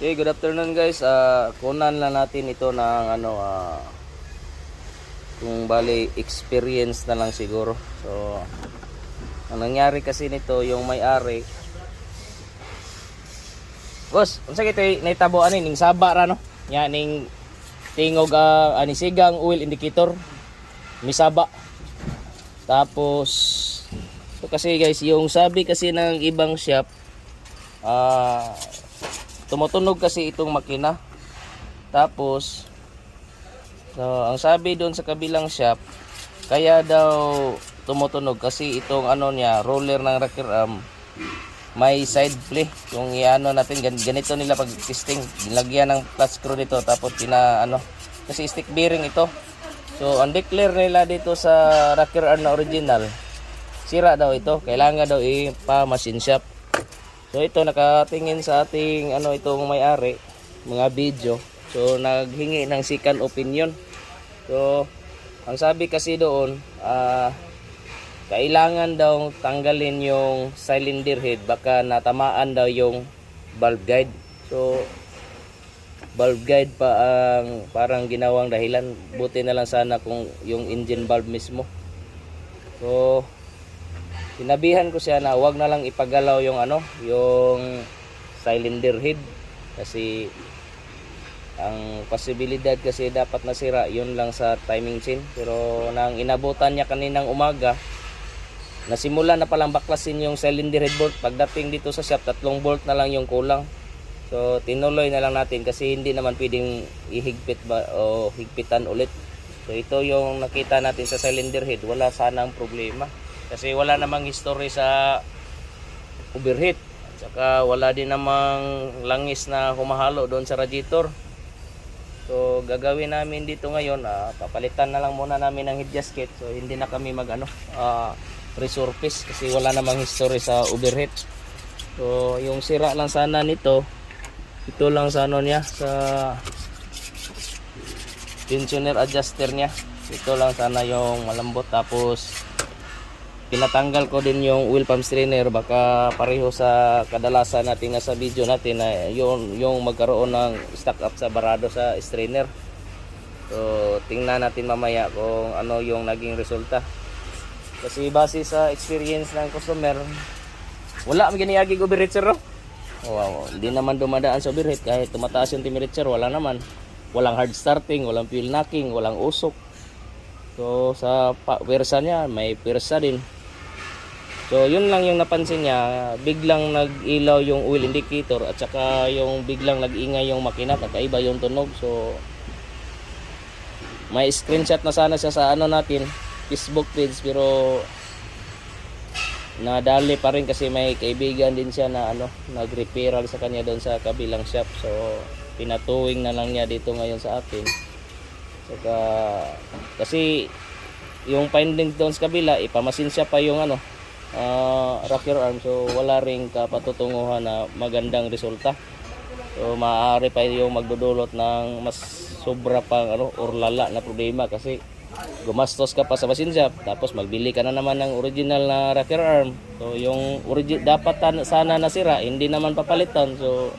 Okay, good afternoon guys. Kunan lang natin ito ng kung bali experience na lang siguro. So, ang nangyari kasi nito, yung may-ari, boss, unsa kito naitabo ani ning saba ra no? Nya ning tingog ani sigang oil indicator misaba. Tapos so kasi guys, yung sabi kasi ng ibang shop tumutunog kasi itong makina. Tapos so, ang sabi doon sa kabilang shop, kaya daw tumutunog kasi itong niya, roller ng rocker arm, may side play. Yung iano natin, ganito nila pag testing, nilagyan ng flat screw dito, tapos kasi stick bearing ito. So ang declare nila dito sa rocker arm na original, sira daw ito, kailangan daw ipa-machine shop. So ito nakatingin sa ating itong may-ari, mga video. So naghingi ng second opinion. So ang sabi kasi doon, kailangan daw tanggalin yung cylinder head, baka natamaan daw yung valve guide. So valve guide pa ang parang ginawang dahilan. Buti na lang sana kung yung engine valve mismo. So sinabihan ko siya na wag na lang ipagalaw yung yung cylinder head kasi ang posibilidad kasi dapat nasira yun lang sa timing chain. Pero nang inabutan niya kaninang umaga, nasimula na palang baklasin yung cylinder head bolt. Pagdating dito sa shop, 3 bolt na lang yung kulang. So tinuloy na lang natin kasi hindi naman pwedeng ihigpit o higpitan ulit. So ito yung nakita natin sa cylinder head, wala sanang problema. Kasi wala namang history sa overheat. At saka wala din namang langis na humahalo doon sa radiator. So gagawin namin dito ngayon, papalitan na lang muna namin ng head gasket. So hindi na kami mag resurface kasi wala namang history sa overheat. So yung sira lang sana nito, ito lang sa niya, sa tensioner adjuster niya. Ito lang sana yung malambot. Tapos pinatanggal ko din yung oil pump strainer, baka pareho sa kadalasan natin sa video natin na yung magkaroon ng stock up sa barado sa strainer. So tingnan natin mamaya kung ano yung naging resulta. Kasi base sa experience ng customer, wala may giniagig overheat sir. Wow, hindi naman dumadaan sa overheat kahit tumataas yung temperature, wala naman. Walang hard starting, walang fuel knocking, walang usok. So sa pwersa niya, may pwersa din. So yun lang yung napansin niya, biglang nag-ilaw yung oil indicator at saka yung biglang nag-ingay yung makina, kakaiba yung tunog. So may screenshot na sana siya sa natin, Facebook page, pero nadali pa rin kasi may kaibigan din siya na nag-referral sa kanya doon sa kabilang shop. So pinatuwing na lang niya dito ngayon sa atin. Saka kasi yung finding doon sa kabila, ipamasin siya pa yung rocker arm. So wala ring kapatutunguhan na magandang resulta. So maaari pa yung magdudulot ng mas sobra pang or lala na problema kasi gumastos ka pa sa machine shop, tapos magbili ka na naman ng original na rocker arm. So yung dapat sana nasira, hindi naman papalitan. So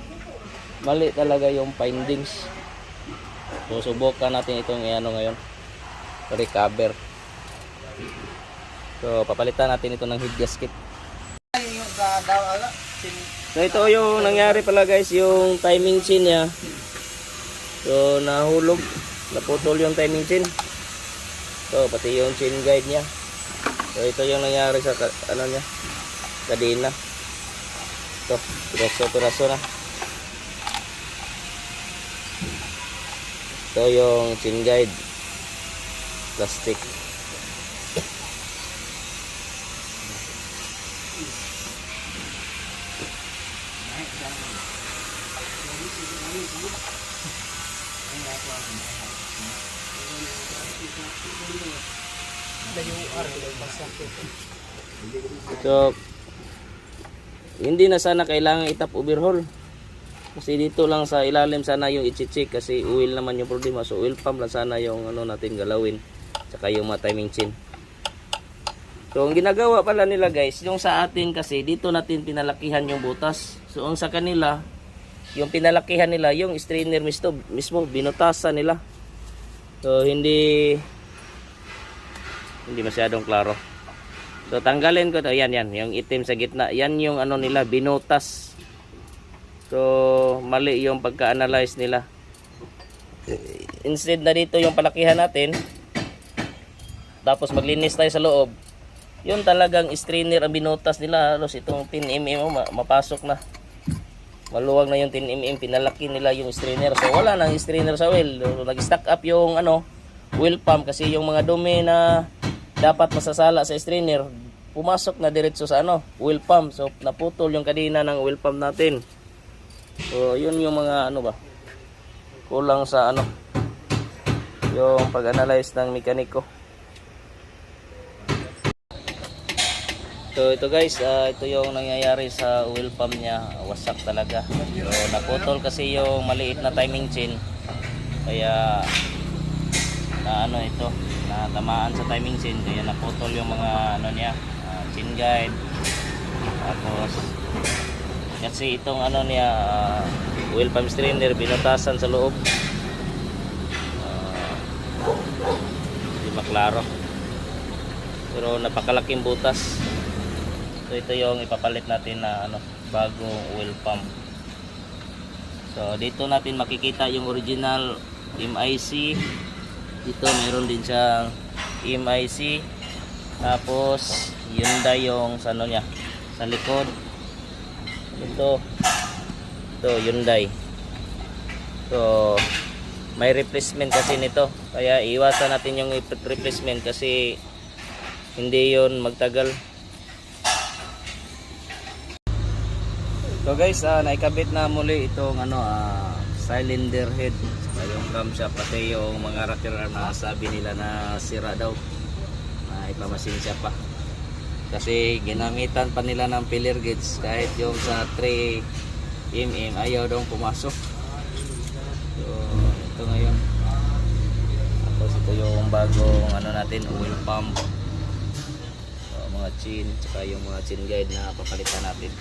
mali talaga yung findings. So subukan natin itong ngayon, recover. So papalitan natin ito ng head gasket. So ito yung nangyari pala guys, yung timing chain niya. So nahulog, naputol yung timing chain. So pati yung chain guide niya. So ito yung nangyari sa niya, kadena. Ito, piraso na. Ito yung chain guide, plastic. So hindi na sana kailangan itap overhaul kasi dito lang sa ilalim sana yung i-check kasi oil naman yung problema. So oil pump lang sana yung natin galawin, saka yung mga timing chain. So ang ginagawa pala nila guys, yung sa atin kasi dito natin pinalakihan yung butas. So ang sa kanila yung pinalakihan nila, yung strainer mismo binutasan nila. So hindi masyadong klaro. So tanggalin ko to, yan yung itim sa gitna. Yan yung ano nila, binutas. So mali yung pagka-analyze nila. Instead na dito yung palakihan natin, tapos maglinis tayo sa loob, yun talagang strainer ang binutas nila. Halos itong 10mm mapasok na, maluwag na yung 10mm, pinalaki nila yung strainer. So wala nang strainer sa oil. So, nag-stack up yung oil pump, kasi yung mga dumi na dapat masasala sa strainer pumasok na diretso sa oil pump. So naputol yung kadena ng oil pump natin. So yun yung mga kulang sa yung pag-analyze ng mekaniko. So ito guys, ito yung nangyayari sa oil pump niya. Wasak talaga. So naputol kasi yung maliit na timing chain. Kaya natamaan sa timing chain, kaya naputol yung mga niya, chain guide. Tapos kasi itong oil pump strainer binutasan sa loob. Hindi maklaro. Pero napakalaking butas. So ito yung ipapalit natin na bagong oil pump. So dito natin makikita yung original MIC. Dito mayroon din siyang MIC. Tapos Hyundai yung sa niya, sa likod. Ito Hyundai. So may replacement kasi nito, kaya iwasan natin yung replacement kasi hindi yon magtagal. So guys, naikabit na muli itong cylinder head sa yung camshaft, pati yung mga rocker arm na sabi nila na sira daw, na ipamasin siya pa kasi ginamitan pa nila ng filler gauge, kahit yung sa 3mm ayaw daw pumasok. So ito ngayon, tapos ito yung bagong natin, oil pump. So, mga chain, tsaka yung mga chain guide na papalitan natin.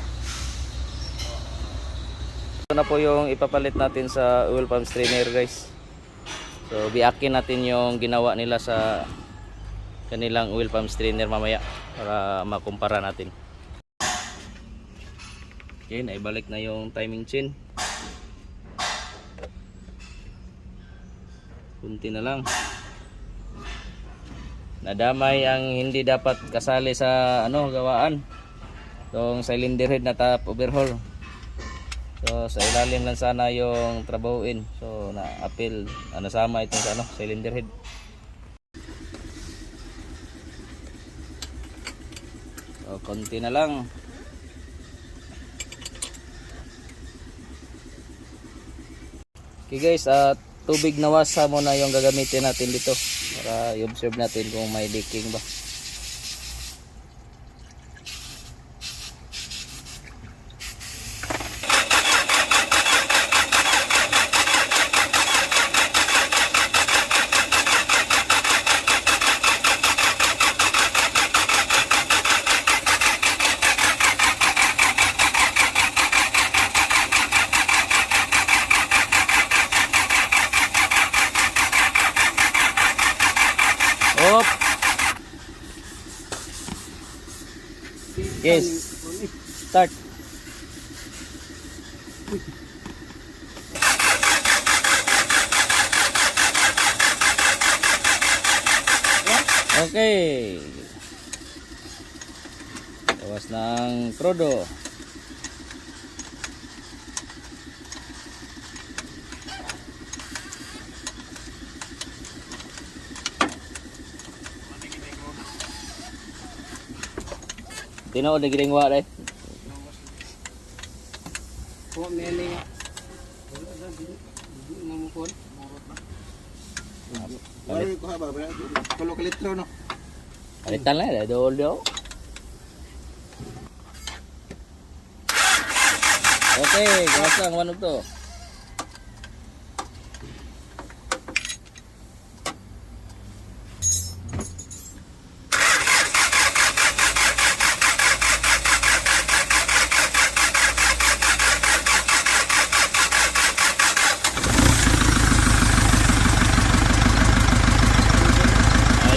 Ito na po yung ipapalit natin sa oil pump strainer guys. So biakin natin yung ginawa nila sa kanilang oil pump strainer mamaya para makumpara natin. Okay, naibalik na yung timing chain. Kunti na lang. Nadamay ang hindi dapat kasali sa gawaan. Yung cylinder head na top overhaul. So sa ilalim lang sana yung trabahuin. So na-appeal, nasama itong sa cylinder head. So konti na lang. Okay guys, tubig na wasa muna yung gagamitin natin dito para i-observe natin kung may leaking ba. Op. Yes. Start. Okay. Tawas ng krodo. Tinood na giling wa dai. Po nene. Namukon. Wala ko ba ba? Kulo ka litro no. Alitan lang do. Okay, gasang manok to.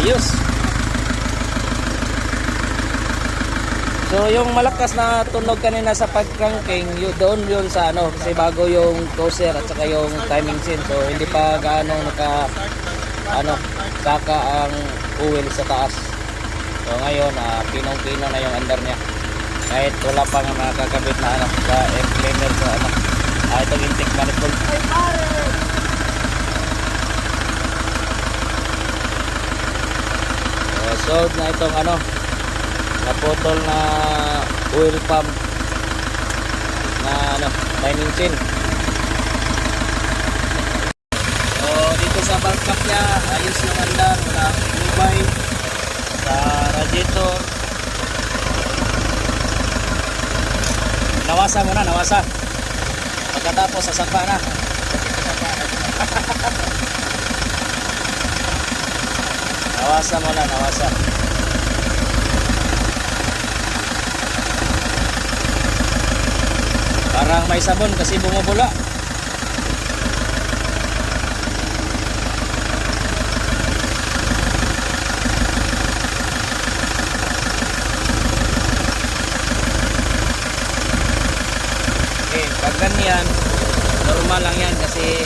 Ayos. So yung malakas na tunog kanina sa pag-cranking, doon yun sa ano, kasi bago yung toaster at saka yung timing chain. So hindi pa gaano saka ang oil sa taas. So ngayon, pinong-pino na yung andar niya. Kahit wala pang nakakabit na sa air cleaner sa itong intake manifold. So na itong naputol na oil pump na timing chain. So dito sa bulk cap niya, ayos yung andar, walang lubay sa radiator. Nawasa muna, nawasa. Pagkatapos sasakpa na. Nawasa muna, nawasa. Parang may sabon kasi bumubula. Okay, pag ganyan, normal lang yan kasi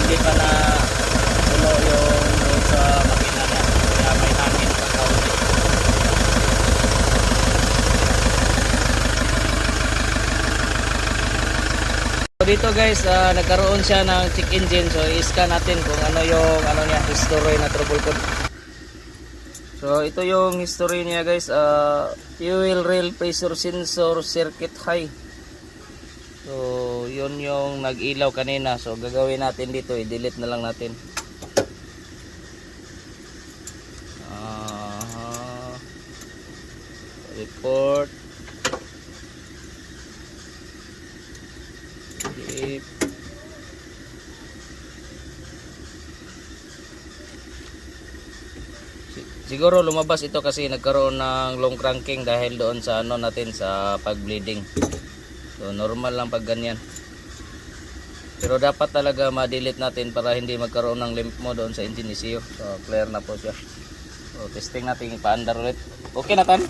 hindi pa na puno yung sa makina niya. Kaya may hangin pa kaunti. So dito guys, nagkaroon siya ng check engine. So i-scan natin kung ano yung niya, history na trouble code. So ito yung history niya guys. Fuel rail pressure sensor circuit high. So yun yung nag-ilaw kanina. So gagawin natin dito, i-delete na lang natin. Report. Siguro lumabas ito kasi nagkaroon ng long cranking dahil doon sa natin sa pag-bleeding. So normal lang pag ganyan. Pero dapat talaga ma-delete natin para hindi magkaroon ng limp mo doon sa engine ECU. So clear na po siya. So testing natin ipa-under ulit. Okay na tan?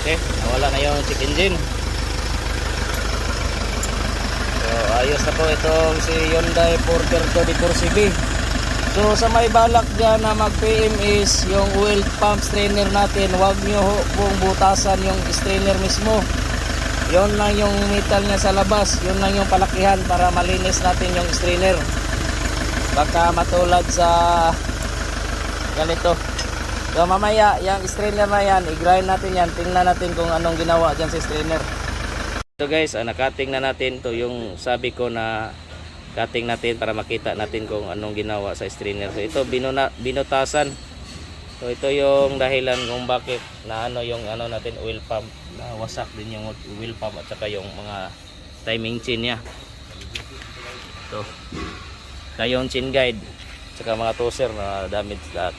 Okay, nawala na yung check engine. So ayos na po itong si Hyundai Porter 24CB. So sa may balak dyan na mag-PM is yung oil pump strainer natin, huwag nyo pong butasan yung strainer mismo. Yon lang yung metal niya sa labas, yun lang yung palakihan para malinis natin yung strainer. Baka matulad sa ganito. So mamaya yung strainer na yan, i-grind natin yan, tingnan natin kung anong ginawa dyan sa strainer. So guys, nakating na natin to yung sabi ko na cutting natin para makita natin kung anong ginawa sa strainer. So ito binutasan. So ito yung dahilan kung bakit na yung natin oil pump na wasak din yung oil pump at saka yung mga timing chain niya. Ito. Na yung chain guide at saka mga toaster na damage lahat.